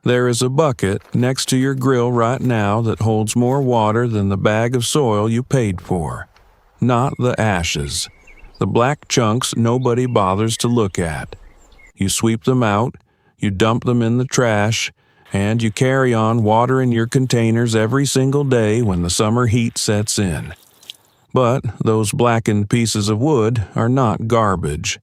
There is a bucket next to your grill right now that holds more water than the bag of soil you paid for. Not the ashes. The black chunks nobody bothers to look at. You sweep them out, you dump them in the trash, and you carry on watering your containers every single day when the summer heat sets in. But those blackened pieces of wood are not garbage.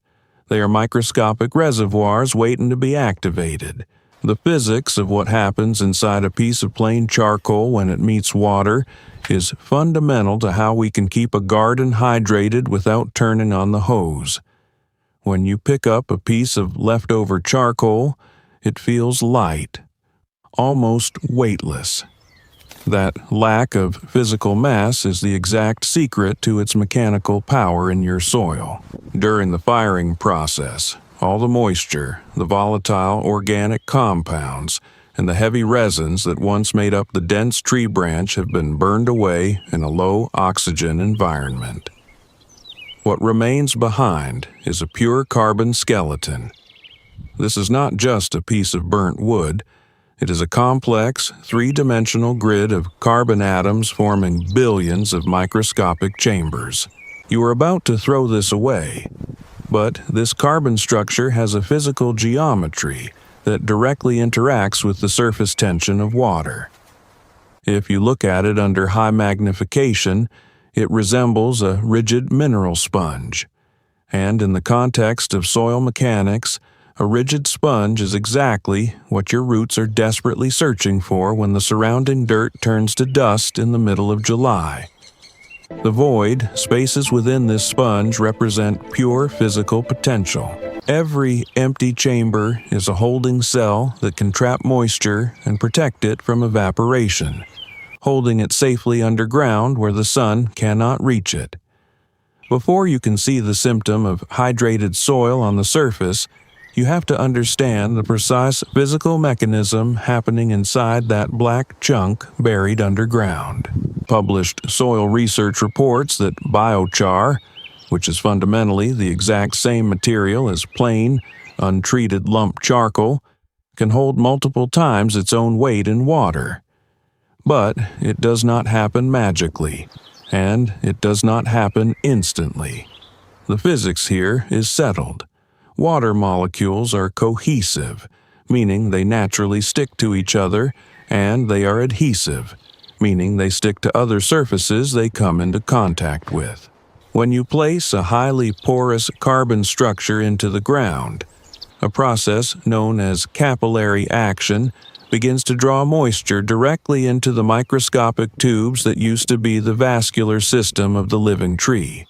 They are microscopic reservoirs waiting to be activated. The physics of what happens inside a piece of plain charcoal when it meets water is fundamental to how we can keep a garden hydrated without turning on the hose. When you pick up a piece of leftover charcoal, it feels light, almost weightless. That lack of physical mass is the exact secret to its mechanical power in your soil. During the firing process, all the moisture, the volatile organic compounds, and the heavy resins that once made up the dense tree branch have been burned away in a low oxygen environment. What remains behind is a pure carbon skeleton. This is not just a piece of burnt wood. It is a complex, three-dimensional grid of carbon atoms forming billions of microscopic chambers. You are about to throw this away, but this carbon structure has a physical geometry that directly interacts with the surface tension of water. If you look at it under high magnification, it resembles a rigid mineral sponge. And in the context of soil mechanics, a rigid sponge is exactly what your roots are desperately searching for when the surrounding dirt turns to dust in the middle of July. The void spaces within this sponge represent pure physical potential. Every empty chamber is a holding cell that can trap moisture and protect it from evaporation, holding it safely underground where the sun cannot reach it. Before you can see the symptom of hydrated soil on the surface, you have to understand the precise physical mechanism happening inside that black chunk buried underground. Published soil research reports that biochar, which is fundamentally the exact same material as plain, untreated lump charcoal, can hold multiple times its own weight in water. But it does not happen magically, and it does not happen instantly. The physics here is settled. Water molecules are cohesive, meaning they naturally stick to each other, and they are adhesive, meaning they stick to other surfaces they come into contact with. When you place a highly porous carbon structure into the ground, a process known as capillary action begins to draw moisture directly into the microscopic tubes that used to be the vascular system of the living tree.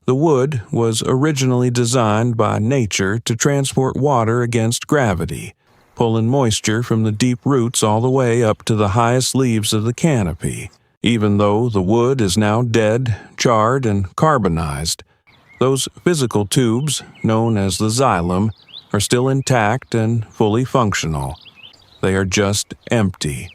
The wood was originally designed by nature to transport water against gravity, pulling moisture from the deep roots all the way up to the highest leaves of the canopy. Even though the wood is now dead, charred, and carbonized, those physical tubes, known as the xylem, are still intact and fully functional. They are just empty.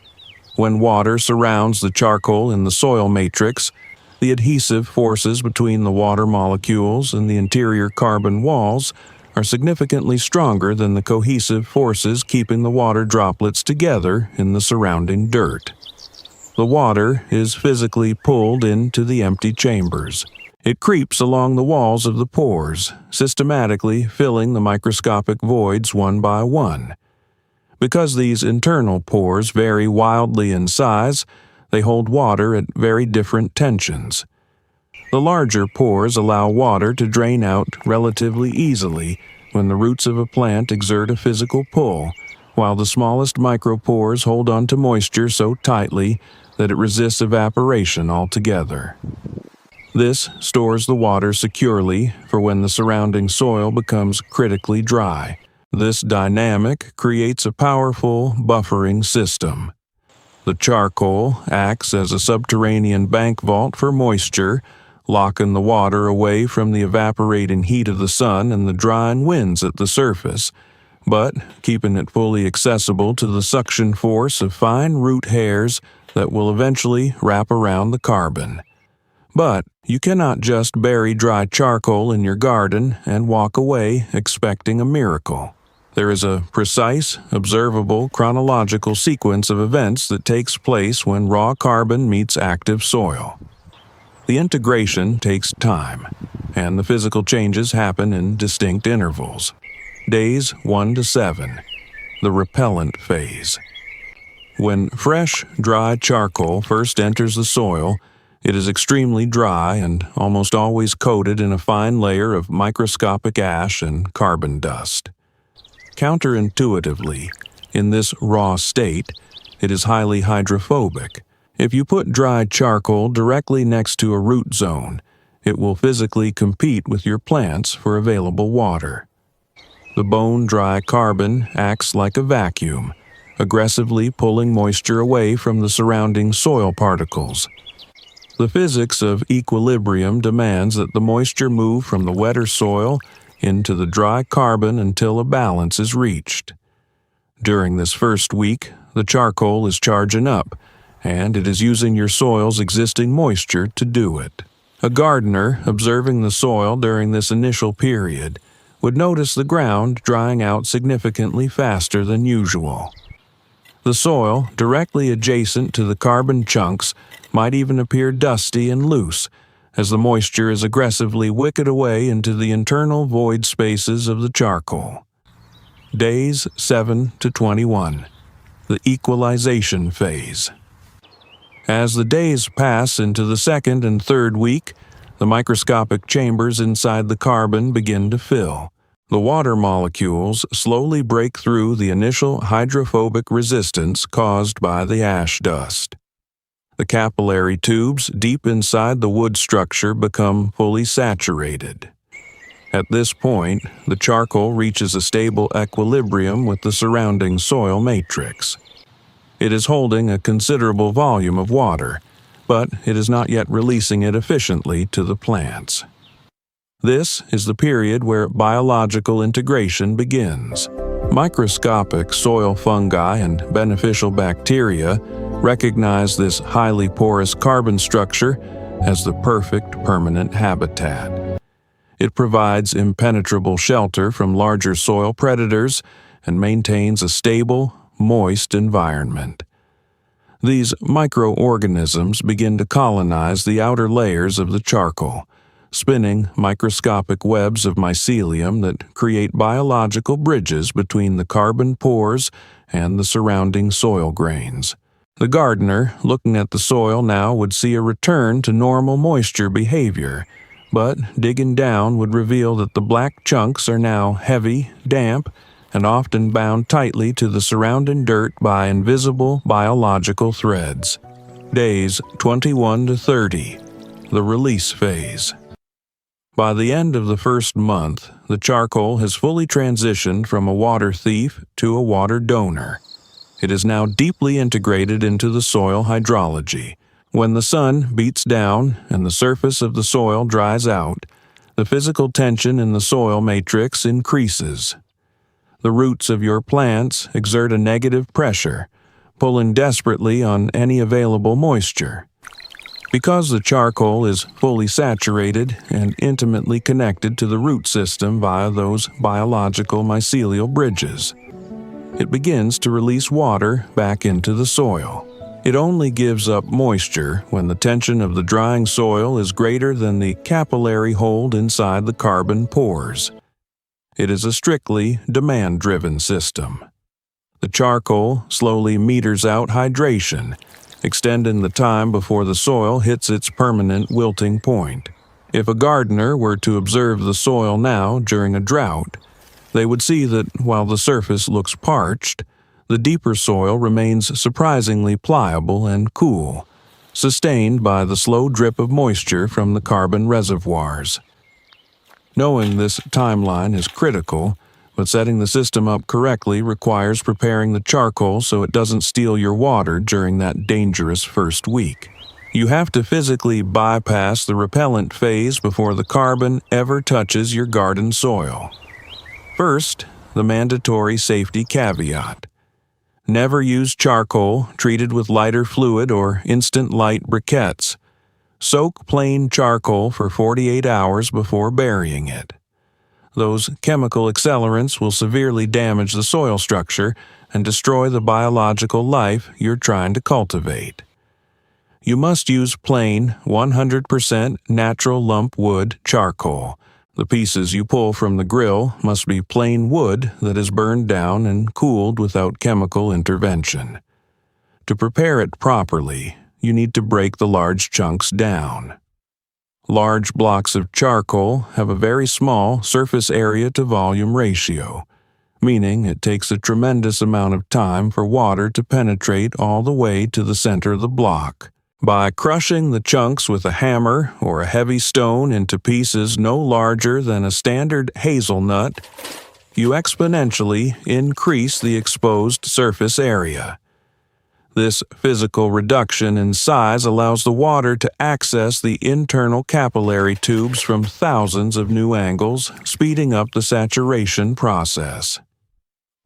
When water surrounds the charcoal in the soil matrix, the adhesive forces between the water molecules and the interior carbon walls are significantly stronger than the cohesive forces keeping the water droplets together in the surrounding dirt. The water is physically pulled into the empty chambers. It creeps along the walls of the pores, systematically filling the microscopic voids one by one. Because these internal pores vary wildly in size, they hold water at very different tensions. The larger pores allow water to drain out relatively easily when the roots of a plant exert a physical pull, while the smallest micropores hold on to moisture so tightly that it resists evaporation altogether. This stores the water securely for when the surrounding soil becomes critically dry. This dynamic creates a powerful buffering system. The charcoal acts as a subterranean bank vault for moisture, locking the water away from the evaporating heat of the sun and the drying winds at the surface, but keeping it fully accessible to the suction force of fine root hairs that will eventually wrap around the carbon. But you cannot just bury dry charcoal in your garden and walk away expecting a miracle. There is a precise, observable, chronological sequence of events that takes place when raw carbon meets active soil. The integration takes time, and the physical changes happen in distinct intervals. Days 1 to 7, the repellent phase. When fresh, dry charcoal first enters the soil, it is extremely dry and almost always coated in a fine layer of microscopic ash and carbon dust. Counterintuitively, in this raw state, it is highly hydrophobic. If you put dry charcoal directly next to a root zone, it will physically compete with your plants for available water. The bone-dry carbon acts like a vacuum, aggressively pulling moisture away from the surrounding soil particles. The physics of equilibrium demands that the moisture move from the wetter soil into the dry carbon until a balance is reached. During this first week, the charcoal is charging up, and it is using your soil's existing moisture to do it. A gardener observing the soil during this initial period would notice the ground drying out significantly faster than usual. The soil directly adjacent to the carbon chunks might even appear dusty and loose, as the moisture is aggressively wicked away into the internal void spaces of the charcoal. Days 7 to 21, the equalization phase. As the days pass into the second and third week, the microscopic chambers inside the carbon begin to fill. The water molecules slowly break through the initial hydrophobic resistance caused by the ash dust. The capillary tubes deep inside the wood structure become fully saturated. At this point, the charcoal reaches a stable equilibrium with the surrounding soil matrix. It is holding a considerable volume of water, but it is not yet releasing it efficiently to the plants. This is the period where biological integration begins. Microscopic soil fungi and beneficial bacteria recognize this highly porous carbon structure as the perfect permanent habitat. It provides impenetrable shelter from larger soil predators and maintains a stable, moist environment. These microorganisms begin to colonize the outer layers of the charcoal, spinning microscopic webs of mycelium that create biological bridges between the carbon pores and the surrounding soil grains. The gardener, looking at the soil now, would see a return to normal moisture behavior, but digging down would reveal that the black chunks are now heavy, damp, and often bound tightly to the surrounding dirt by invisible biological threads. Days 21 to 30, the release phase. By the end of the first month, the charcoal has fully transitioned from a water thief to a water donor. It is now deeply integrated into the soil hydrology. When the sun beats down and the surface of the soil dries out, the physical tension in the soil matrix increases. The roots of your plants exert a negative pressure, pulling desperately on any available moisture. Because the charcoal is fully saturated and intimately connected to the root system via those biological mycelial bridges, it begins to release water back into the soil. It only gives up moisture when the tension of the drying soil is greater than the capillary hold inside the carbon pores. It is a strictly demand-driven system. The charcoal slowly meters out hydration, extending the time before the soil hits its permanent wilting point. If a gardener were to observe the soil now during a drought, they would see that while the surface looks parched, the deeper soil remains surprisingly pliable and cool, sustained by the slow drip of moisture from the carbon reservoirs. Knowing this timeline is critical, but setting the system up correctly requires preparing the charcoal so it doesn't steal your water during that dangerous first week. You have to physically bypass the repellent phase before the carbon ever touches your garden soil. First, the mandatory safety caveat. Never use charcoal treated with lighter fluid or instant light briquettes. Soak plain charcoal for 48 hours before burying it. Those chemical accelerants will severely damage the soil structure and destroy the biological life you're trying to cultivate. You must use plain, 100% natural lump wood charcoal. The pieces you pull from the grill must be plain wood that is burned down and cooled without chemical intervention. To prepare it properly, you need to break the large chunks down. Large blocks of charcoal have a very small surface area to volume ratio, meaning it takes a tremendous amount of time for water to penetrate all the way to the center of the block. By crushing the chunks with a hammer or a heavy stone into pieces no larger than a standard hazelnut, you exponentially increase the exposed surface area. This physical reduction in size allows the water to access the internal capillary tubes from thousands of new angles, speeding up the saturation process.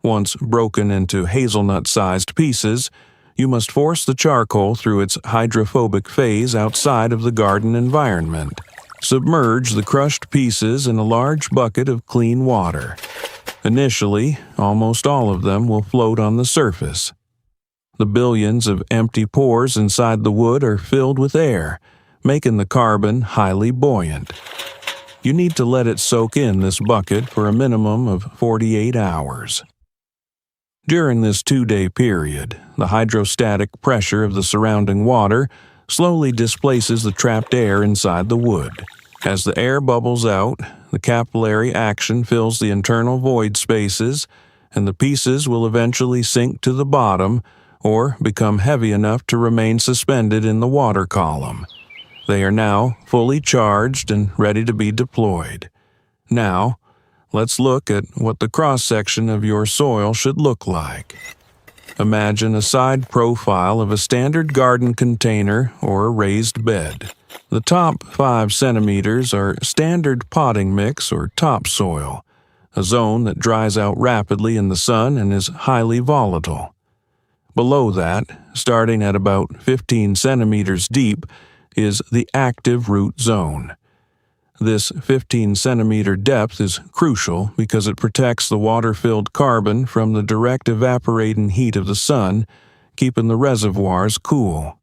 Once broken into hazelnut-sized pieces, you must force the charcoal through its hydrophobic phase outside of the garden environment. Submerge the crushed pieces in a large bucket of clean water. Initially, almost all of them will float on the surface. The billions of empty pores inside the wood are filled with air, making the carbon highly buoyant. You need to let it soak in this bucket for a minimum of 48 hours. During this 2-day period, the hydrostatic pressure of the surrounding water slowly displaces the trapped air inside the wood. As the air bubbles out, the capillary action fills the internal void spaces, and the pieces will eventually sink to the bottom or become heavy enough to remain suspended in the water column. They are now fully charged and ready to be deployed. Now, let's look at what the cross-section of your soil should look like. Imagine a side profile of a standard garden container or a raised bed. The top 5 centimeters are standard potting mix or topsoil, a zone that dries out rapidly in the sun and is highly volatile. Below that, starting at about 15 centimeters deep, is the active root zone. This 15-centimeter depth is crucial because it protects the water-filled carbon from the direct evaporating heat of the sun, keeping the reservoirs cool.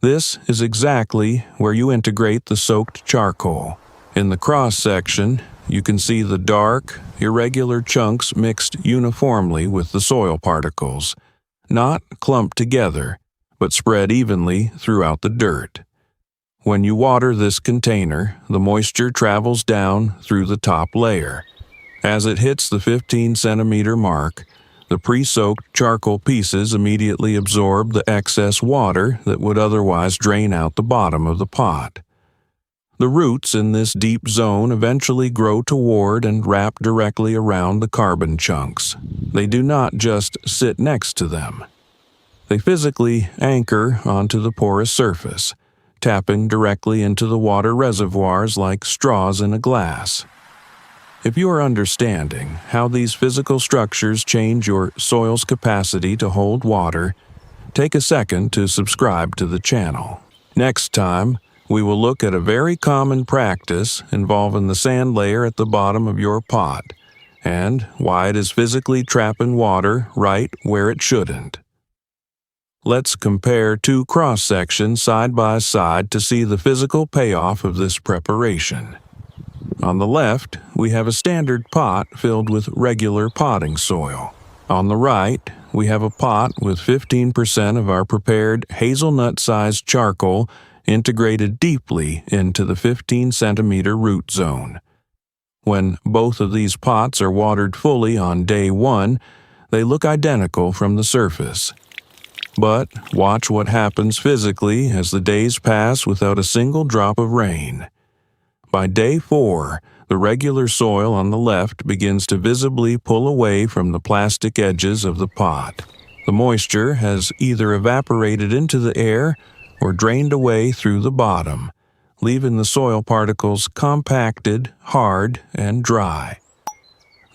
This is exactly where you integrate the soaked charcoal. In the cross-section, you can see the dark, irregular chunks mixed uniformly with the soil particles, not clumped together, but spread evenly throughout the dirt. When you water this container, the moisture travels down through the top layer. As it hits the 15-centimeter mark, the pre-soaked charcoal pieces immediately absorb the excess water that would otherwise drain out the bottom of the pot. The roots in this deep zone eventually grow toward and wrap directly around the carbon chunks. They do not just sit next to them. They physically anchor onto the porous surface, tapping directly into the water reservoirs like straws in a glass. If you are understanding how these physical structures change your soil's capacity to hold water, take a second to subscribe to the channel. Next time, we will look at a very common practice involving the sand layer at the bottom of your pot and why it is physically trapping water right where it shouldn't. Let's compare 2 cross-sections side by side to see the physical payoff of this preparation. On the left, we have a standard pot filled with regular potting soil. On the right, we have a pot with 15% of our prepared hazelnut-sized charcoal integrated deeply into the 15-centimeter root zone. When both of these pots are watered fully on day 1, they look identical from the surface. But watch what happens physically as the days pass without a single drop of rain. By day 4, the regular soil on the left begins to visibly pull away from the plastic edges of the pot. The moisture has either evaporated into the air or drained away through the bottom, leaving the soil particles compacted, hard, and dry.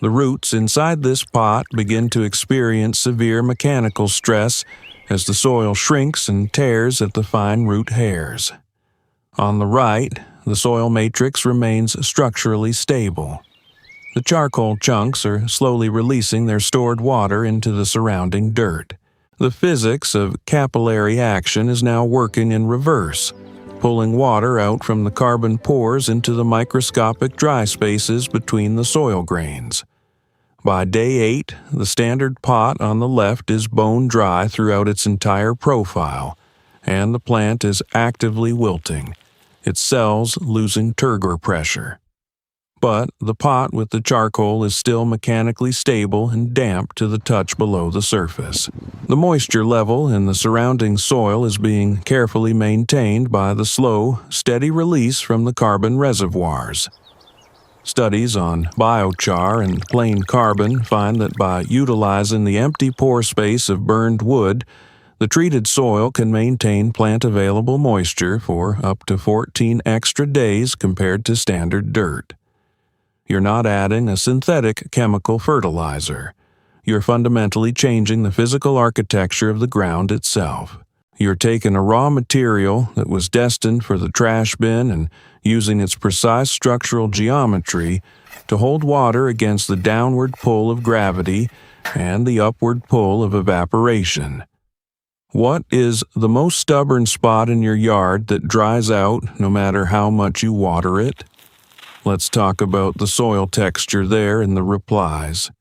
The roots inside this pot begin to experience severe mechanical stress as the soil shrinks and tears at the fine root hairs. On the right, the soil matrix remains structurally stable. The charcoal chunks are slowly releasing their stored water into the surrounding dirt. The physics of capillary action is now working in reverse, pulling water out from the carbon pores into the microscopic dry spaces between the soil grains. By day 8, the standard pot on the left is bone dry throughout its entire profile, and the plant is actively wilting, its cells losing turgor pressure. But the pot with the charcoal is still mechanically stable and damp to the touch below the surface. The moisture level in the surrounding soil is being carefully maintained by the slow, steady release from the carbon reservoirs. Studies on biochar and plain carbon find that by utilizing the empty pore space of burned wood, the treated soil can maintain plant-available moisture for up to 14 extra days compared to standard dirt. You're not adding a synthetic chemical fertilizer. You're fundamentally changing the physical architecture of the ground itself. You're taking a raw material that was destined for the trash bin and using its precise structural geometry to hold water against the downward pull of gravity and the upward pull of evaporation. What is the most stubborn spot in your yard that dries out no matter how much you water it? Let's talk about the soil texture there in the replies.